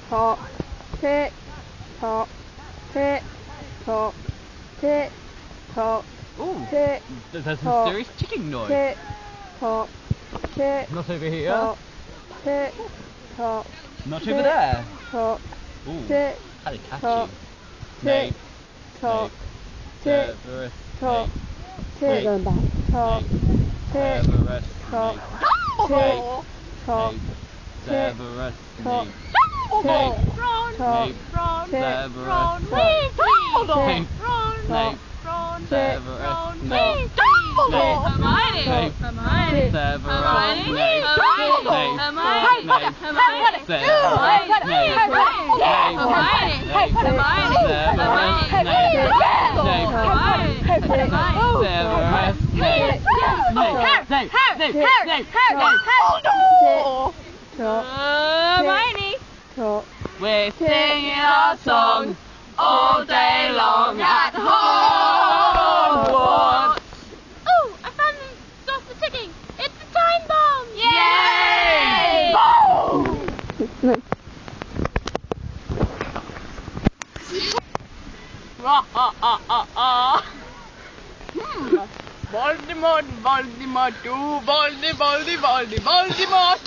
tock, tick tock, tick tock, tick tock. Ooh, Tick there's a tock, mysterious ticking noise. Tick tock, tick Not over here. tock, tick tock. Not over there. Tock, Ooh, tick how did it catch tock, you? tick Snape, tock, Snape, tick Severus tock, Snape, tick Snape, tock, tick Severus tock, Snape, tick Snape, tock, tick Severus tock, Snape, tick Ron, tock, Snape, Ron, tick Ron, Severus Weasley, Snape, Ron, Snape, Ron, Severus Ron, Snape, Weasley, Snape, Hermione, Snape, Hermione, Severus Snape, Hermione. we're singing our song all day long at Hogwarts. Oh, I found the stop the ticking. It's the time bomb. Yay! Voldemort, Voldemort, do Voldemort.